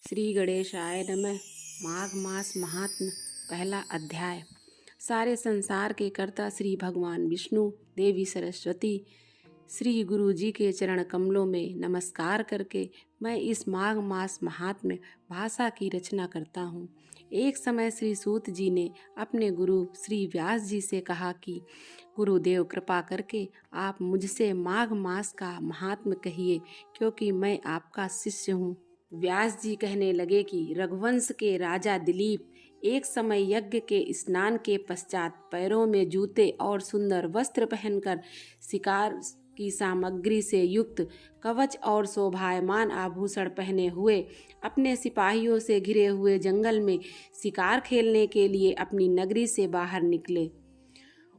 श्री गणेशाय नमः। माघ मास महात्म्य, पहला अध्याय। सारे संसार के कर्ता श्री भगवान विष्णु, देवी सरस्वती, श्री गुरु जी के चरण कमलों में नमस्कार करके मैं इस माघ मास महात्म्य भाषा की रचना करता हूँ। एक समय श्री सूत जी ने अपने गुरु श्री व्यास जी से कहा कि गुरुदेव, कृपा करके आप मुझसे माघ मास का महात्म्य कहिए, क्योंकि मैं आपका शिष्य हूँ। व्यास जी कहने लगे कि रघुवंश के राजा दिलीप एक समय यज्ञ के स्नान के पश्चात पैरों में जूते और सुंदर वस्त्र पहनकर शिकार की सामग्री से युक्त कवच और शोभायमान आभूषण पहने हुए अपने सिपाहियों से घिरे हुए जंगल में शिकार खेलने के लिए अपनी नगरी से बाहर निकले।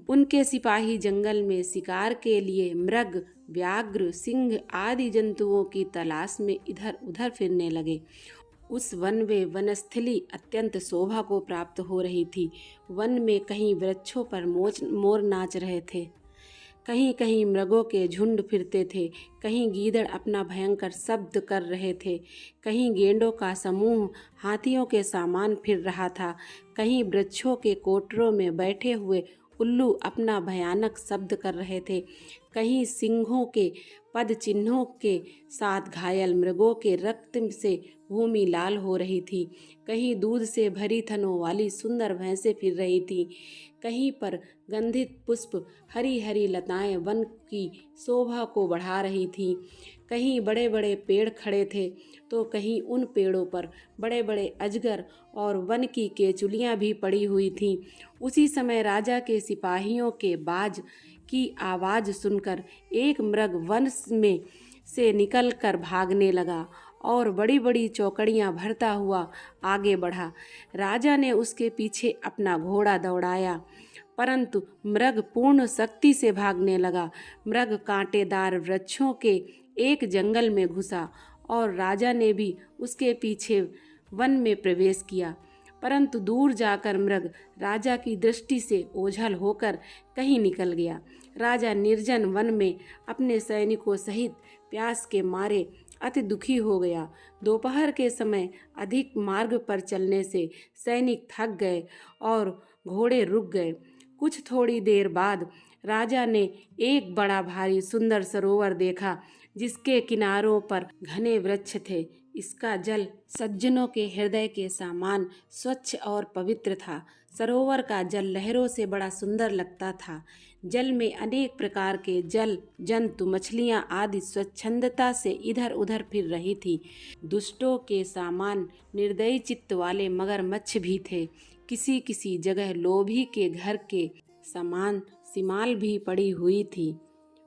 उनके सिपाही जंगल में शिकार के लिए मृग, व्याघ्र, सिंह आदि जंतुओं की तलाश में इधर उधर फिरने लगे। उस वन में वनस्थली अत्यंत शोभा को प्राप्त हो रही थी। वन में कहीं वृक्षों पर मोर नाच रहे थे, कहीं कहीं मृगों के झुंड फिरते थे, कहीं गीदड़ अपना भयंकर शब्द कर रहे थे, कहीं गेंडों का समूह हाथियों के सामान फिर रहा था, कहीं वृक्षों के कोटरों में बैठे हुए उल्लू अपना भयानक शब्द कर रहे थे, कहीं सिंहों के पद चिन्हों के साथ घायल मृगों के रक्त से भूमि लाल हो रही थी, कहीं दूध से भरी थनों वाली सुंदर भैंसें फिर रही थीं, कहीं पर गंधित पुष्प हरी हरी लताएं वन की शोभा को बढ़ा रही थीं, कहीं बड़े बड़े पेड़ खड़े थे तो कहीं उन पेड़ों पर बड़े बड़े अजगर और वन की केचुलियां भी पड़ी हुई थीं। उसी समय राजा के सिपाहियों के बाज की आवाज़ सुनकर एक मृग वन में से निकलकर भागने लगा और बड़ी बड़ी चौकड़ियां भरता हुआ आगे बढ़ा। राजा ने उसके पीछे अपना घोड़ा दौड़ाया, परंतु मृग पूर्ण शक्ति से भागने लगा। मृग कांटेदार वृक्षों के एक जंगल में घुसा और राजा ने भी उसके पीछे वन में प्रवेश किया, परंतु दूर जाकर मृग राजा की दृष्टि से ओझल होकर कहीं निकल गया। राजा निर्जन वन में अपने सैनिकों सहित प्यास के मारे अति दुखी हो गया। दोपहर के समय अधिक मार्ग पर चलने से सैनिक थक गए और घोड़े रुक गए। कुछ थोड़ी देर बाद राजा ने एक बड़ा भारी सुंदर सरोवर देखा, जिसके किनारों पर घने वृक्ष थे। इसका जल सज्जनों के हृदय के समान स्वच्छ और पवित्र था। सरोवर का जल लहरों से बड़ा सुंदर लगता था। जल में अनेक प्रकार के जल जंतु, मछलियां आदि स्वच्छंदता से इधर उधर फिर रही थी। दुष्टों के समान निर्दयी चित्त वाले मगरमच्छ भी थे। किसी किसी जगह लोभी के घर के समान सिमाल भी पड़ी हुई थी।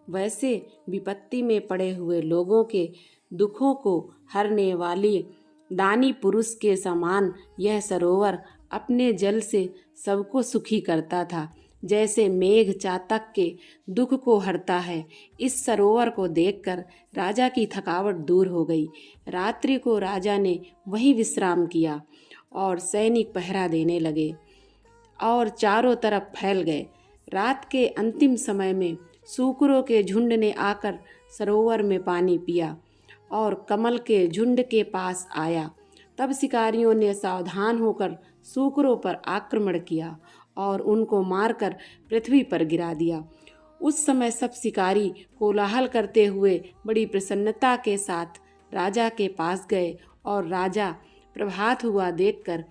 वैसे विपत्ति में पड़े हुए लोगों के दुखों को हरने वाली दानी पुरुष के समान यह सरोवर अपने जल से सबको सुखी करता था, जैसे मेघ चातक के दुख को हरता है। इस सरोवर को देखकर राजा की थकावट दूर हो गई। रात्रि को राजा ने वहीं विश्राम किया और सैनिक पहरा देने लगे और चारों तरफ फैल गए। रात के अंतिम समय में सूकरों के झुंड ने आकर सरोवर में पानी पिया और कमल के झुंड के पास आया। तब शिकारियों ने सावधान होकर सूकरों पर आक्रमण किया और उनको मारकर पृथ्वी पर गिरा दिया। उस समय सब शिकारी कोलाहल करते हुए बड़ी प्रसन्नता के साथ राजा के पास गए और राजा प्रभात हुआ देखकर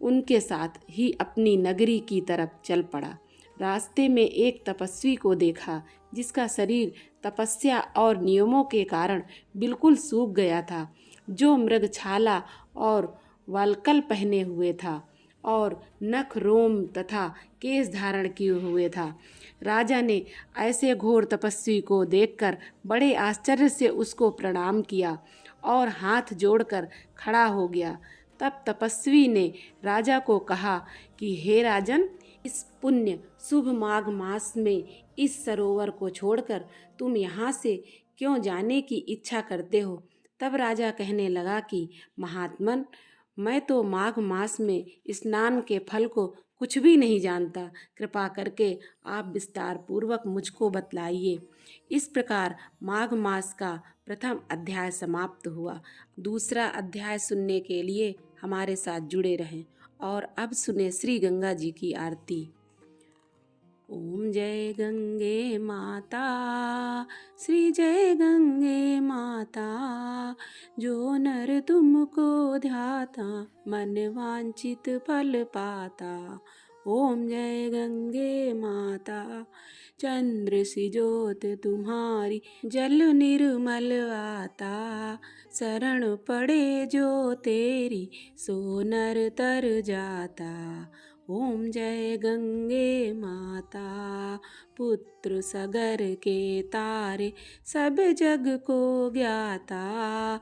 उनके साथ ही अपनी नगरी की तरफ चल पड़ा। रास्ते में एक तपस्वी को देखा, जिसका शरीर तपस्या और नियमों के कारण बिल्कुल सूख गया था, जो मृगछाला और वल्कल पहने हुए था और नख, रोम तथा केश धारण किए हुए था। राजा ने ऐसे घोर तपस्वी को देखकर बड़े आश्चर्य से उसको प्रणाम किया और हाथ जोड़कर खड़ा हो गया। तब तपस्वी ने राजा को कहा कि हे राजन, इस पुण्य शुभ माघ मास में इस सरोवर को छोड़कर तुम यहाँ से क्यों जाने की इच्छा करते हो? तब राजा कहने लगा कि महात्मन, मैं तो माघ मास में स्नान के फल को कुछ भी नहीं जानता। कृपा करके आप विस्तार पूर्वक मुझको बतलाइए। इस प्रकार माघ मास का प्रथम अध्याय समाप्त हुआ। दूसरा अध्याय सुनने के लिए हमारे साथ जुड़े रहें और अब सुने श्री गंगा जी की आरती। ओम जय गंगे माता, श्री जय गंगे माता, जो नर तुमको ध्याता मन वांछित फल पाता। ओम जय गंगे माता, चंद्र सी ज्योत तुम्हारी जल निर्मल आता, शरण पड़े जो तेरी सो नर तर जाता। ओम जय गंगे माता, पुत्र सगर के तारे सब जग को ज्ञाता,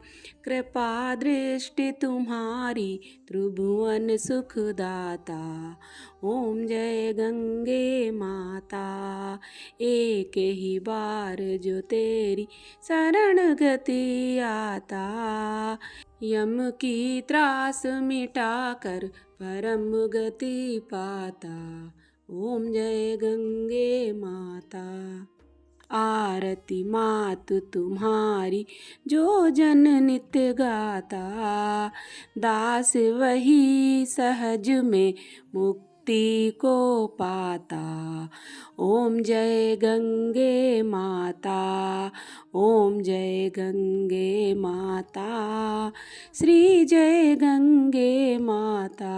कृपा दृष्टि तुम्हारी त्रिभुवन सुखदाता। ओम जय गंगे माता, एक ही बार जो तेरी शरण गति आता, यम की त्रास मिटाकर परम गति पाता। ओम जय गंगे माता, आरती मातु तुम्हारी जो जन नित्य गाता, दास वही सहज में मुक्ति को पाता। ओम जय गंगे माता, ओम जय गंगे माता, श्री जय गंगे माता,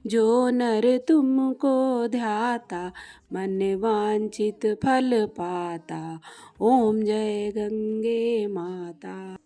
जो नर तुमको ध्याता मन वांछित फल पाता। ओम जय गंगे माता।